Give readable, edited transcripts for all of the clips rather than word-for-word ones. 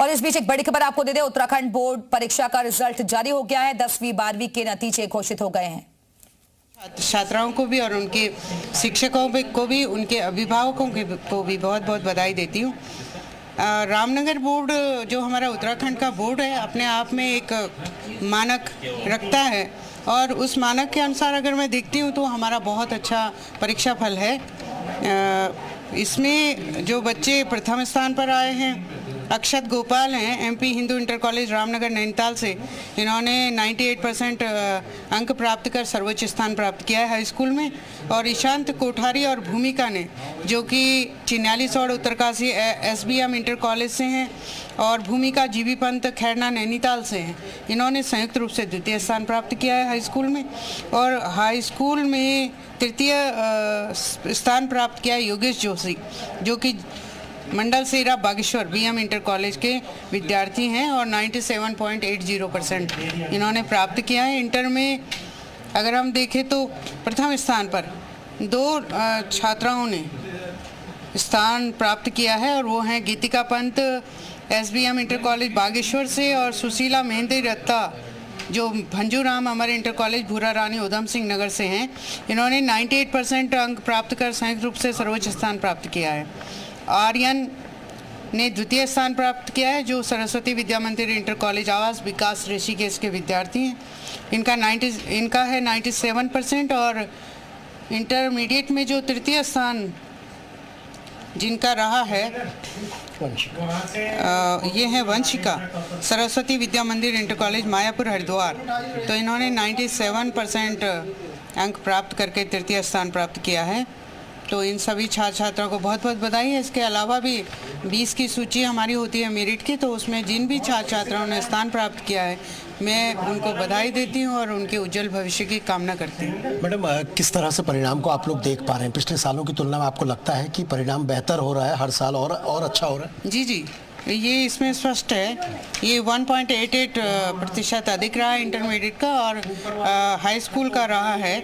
और इस बीच एक बड़ी खबर आपको दे दे, उत्तराखंड बोर्ड परीक्षा का रिजल्ट जारी हो गया है। 10वीं 12वीं के नतीजे घोषित हो गए हैं। छात्राओं को भी और उनके शिक्षकों को भी, उनके अभिभावकों को भी बहुत बहुत बधाई देती हूँ। रामनगर बोर्ड जो हमारा उत्तराखंड का बोर्ड है, अपने आप में एक मानक रखता है और उस मानक के अनुसार अगर मैं देखती हूँ तो हमारा बहुत अच्छा परीक्षा फल है। इसमें जो बच्चे प्रथम स्थान पर आए हैं, अक्षत गोपाल हैं, MP Hindu inter college Ramnagar Nainital से। इन्होंने 98% अंक प्राप्त कर सर्वोच्च स्थान प्राप्त किया है हाई स्कूल में। और ईशांत कोठारी और भूमिका ने, जो कि Chinyalisaur Uttarkashi SBM inter college से हैं और भूमिका जीबी पंत खैरना नैनीताल से हैं, इन्होंने संयुक्त रूप से द्वितीय स्थान प्राप्त किया है हाई स्कूल में। और हाई स्कूल में तृतीय स्थान प्राप्त किया है योगेश जोशी, जो कि मंडल सेरा बागेश्वर बीएम इंटर कॉलेज के विद्यार्थी हैं और 97.80% इन्होंने प्राप्त किया है। इंटर में अगर हम देखें तो प्रथम स्थान पर 2 छात्राओं ने स्थान प्राप्त किया है और वो हैं गीतिका पंत एसबीएम इंटर कॉलेज बागेश्वर से और सुशीला मेहंदी रत्ता जो भंजूराम हमारे इंटर कॉलेज भूरा रानी उधम सिंह नगर से हैं। इन्होंने 98% अंक प्राप्त कर संयुक्त रूप से सर्वोच्च स्थान प्राप्त किया है। आर्यन ने द्वितीय स्थान प्राप्त किया है, जो सरस्वती विद्या मंदिर इंटर कॉलेज आवास विकास ऋषिकेश के विद्यार्थी हैं। इनका है 97% और इंटरमीडिएट में जो तृतीय स्थान जिनका रहा है ये है वंशिका, सरस्वती विद्या मंदिर इंटर कॉलेज मायापुर हरिद्वार। तो इन्होंने 97% अंक प्राप्त करके तृतीय स्थान प्राप्त किया है। तो इन सभी छात्र छात्राओं को बहुत बहुत बधाई है। इसके अलावा भी 20 की सूची हमारी होती है मेरिट की, तो उसमें जिन भी छात्र छात्राओं ने स्थान प्राप्त किया है, मैं उनको बधाई देती हूं और उनके उज्जवल भविष्य की कामना करती हूं। मैडम, किस तरह से परिणाम को आप लोग देख पा रहे हैं? पिछले सालों की तुलना में आपको लगता है कि परिणाम बेहतर हो रहा है हर साल और अच्छा हो रहा है? जी जी, ये इसमें स्पष्ट है। ये 1.88% अधिक रहा है इंटरमीडिएट का और हाई स्कूल का रहा है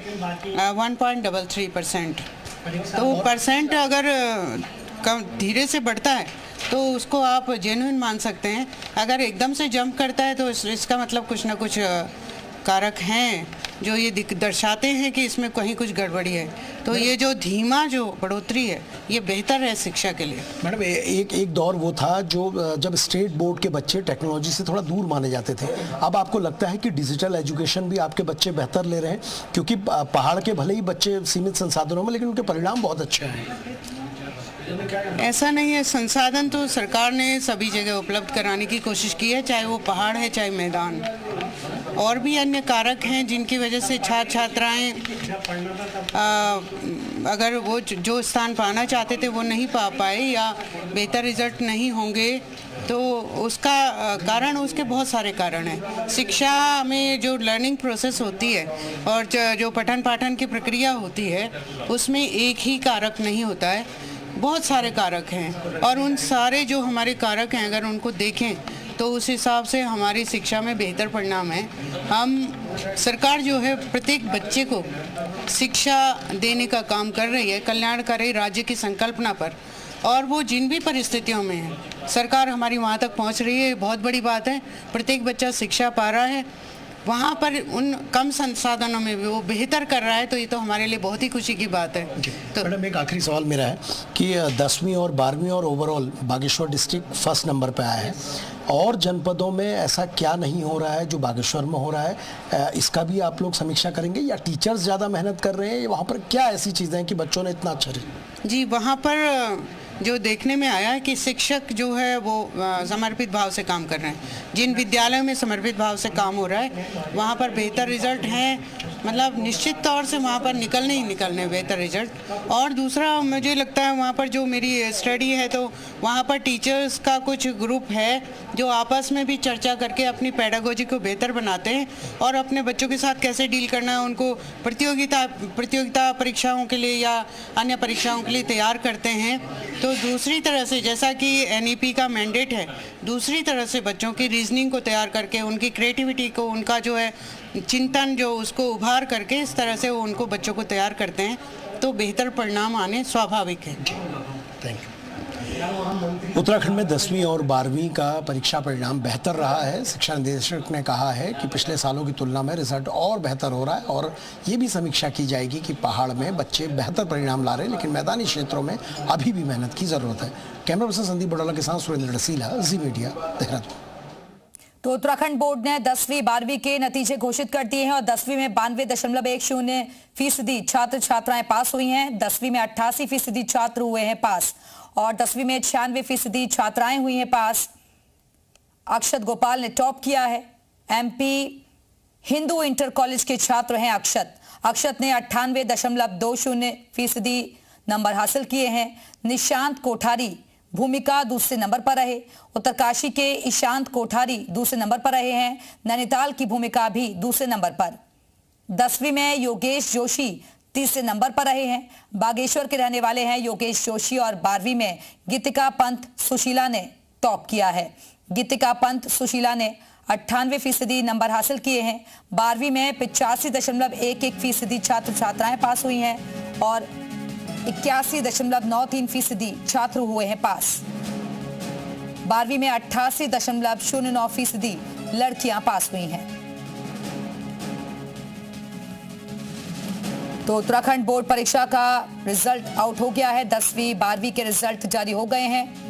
1.33%। तो परसेंट अगर कम धीरे से बढ़ता है तो उसको आप जेन्युइन मान सकते हैं। अगर एकदम से जंप करता है तो इसका मतलब कुछ ना कुछ कारक हैं जो ये दर्शाते हैं कि इसमें कहीं कुछ गड़बड़ी है। तो ये जो धीमा जो बढ़ोतरी है, ये बेहतर है शिक्षा के लिए। मैडम, एक दौर वो था जो जब स्टेट बोर्ड के बच्चे टेक्नोलॉजी से थोड़ा दूर माने जाते थे। अब आपको लगता है कि डिजिटल एजुकेशन भी आपके बच्चे बेहतर ले रहे हैं? क्योंकि पहाड़ के भले ही बच्चे सीमित संसाधनों में, लेकिन उनके परिणाम बहुत अच्छे हैं। ऐसा नहीं है, संसाधन तो सरकार ने सभी जगह उपलब्ध कराने की कोशिश की है, चाहे वो पहाड़ है चाहे मैदान। और भी अन्य कारक हैं जिनकी वजह से छात्र छात्राएं अगर वो जो स्थान पाना चाहते थे वो नहीं पा पाए या बेहतर रिजल्ट नहीं होंगे, तो उसका कारण, उसके बहुत सारे कारण हैं। शिक्षा में जो लर्निंग प्रोसेस होती है और जो पठन पाठन की प्रक्रिया होती है, उसमें एक ही कारक नहीं होता है, बहुत सारे कारक हैं। और उन सारे जो हमारे कारक हैं, अगर उनको देखें तो उस हिसाब से हमारी शिक्षा में बेहतर परिणाम है। सरकार जो है प्रत्येक बच्चे को शिक्षा देने का काम कर रही है, कल्याणकारी राज्य की संकल्पना पर। और वो जिन भी परिस्थितियों में है, सरकार हमारी वहाँ तक पहुँच रही है, बहुत बड़ी बात है। प्रत्येक बच्चा शिक्षा पा रहा है, वहाँ पर उन कम संसाधनों में भी वो बेहतर कर रहा है, तो ये तो हमारे लिए बहुत ही खुशी की बात है। तो मैडम, एक आखिरी सवाल मेरा है कि 10वीं और 12वीं और overall Bageshwar district first number पे आया है, और जनपदों में ऐसा क्या नहीं हो रहा है जो बागेश्वर में हो रहा है? इसका भी आप लोग समीक्षा करेंगे या टीचर्स ज़्यादा मेहनत कर रहे हैं? वहाँ पर क्या ऐसी चीज़ें हैं कि बच्चों ने इतना अच्छा? जी, वहाँ पर जो देखने में आया है कि शिक्षक जो है वो समर्पित भाव से काम कर रहे हैं। जिन विद्यालयों में समर्पित भाव से काम हो रहा है वहाँ पर बेहतर रिजल्ट हैं, मतलब निश्चित तौर से वहाँ पर निकलने बेहतर रिजल्ट। और दूसरा मुझे लगता है वहाँ पर जो मेरी स्टडी है, तो वहाँ पर टीचर्स का कुछ ग्रुप है जो आपस में भी चर्चा करके अपनी पेडागोजी को बेहतर बनाते हैं और अपने बच्चों के साथ कैसे डील करना है, उनको प्रतियोगिता परीक्षाओं के लिए या अन्य परीक्षाओं के लिए तैयार करते हैं। तो दूसरी तरह से, जैसा कि एनईपी का मैंडेट है, दूसरी तरह से बच्चों की रीजनिंग को तैयार करके, उनकी क्रिएटिविटी को, उनका जो है चिंतन जो उसको उभार करके, इस तरह से वो उनको बच्चों को तैयार करते हैं, तो बेहतर परिणाम आने स्वाभाविक है। Thank you. उत्तराखंड में 10वीं और 12वीं का परीक्षा परिणाम बेहतर रहा है। शिक्षा निदेशक ने कहा है कि पिछले सालों की तुलना में रिजल्ट और बेहतर हो रहा है और ये भी समीक्षा की जाएगी कि पहाड़ में बच्चे बेहतर परिणाम ला रहे हैं, लेकिन मैदानी क्षेत्रों में अभी भी मेहनत की जरूरत है। कैमरा पर्सन संदीप बडोला के साथ सुरेंद्र रसीला, जी मीडिया, देहरादून। तो उत्तराखंड बोर्ड ने 10वीं 12वीं के नतीजे घोषित कर दिए हैं और 10वीं में 92.10% छात्र छात्राएं पास हुई हैं। 10वीं में 88% छात्र हुए हैं पास और 10वीं में 96% छात्राएं हुई हैं पास। अक्षत गोपाल ने टॉप किया है। एमपी हिंदू इंटर कॉलेज के छात्र हैं अक्षत ने 98.20% नंबर हासिल किए हैं। निशांत कोठारी भूमिका दूसरे नंबर पर रहे। उत्तरकाशी के ईशांत कोठारी दूसरे नंबर पर रहे हैं। नैनीताल की भूमिका भी दूसरे नंबर पर। 10वीं में योगेश जोशी तीसरे नंबर पर रहे हैं। बागेश्वर के रहने वाले हैं योगेश जोशी और 12वीं में गीतिका पंत सुशीला ने टॉप किया है। गीतिका पंत सुशीला ने 98% नंबर हासिल किए हैं। 12वीं में 85.11% छात्र छात्राएं पास हुई हैं और 81.93% छात्र हुए हैं पास। 12वीं में 88.09% लड़कियां पास हुई हैं। तो उत्तराखंड बोर्ड परीक्षा का रिजल्ट आउट हो गया है। 10वीं 12वीं के रिजल्ट जारी हो गए हैं।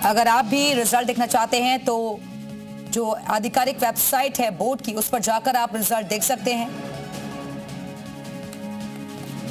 अगर आप भी रिजल्ट देखना चाहते हैं तो जो आधिकारिक वेबसाइट है बोर्ड की, उस पर जाकर आप रिजल्ट देख सकते हैं।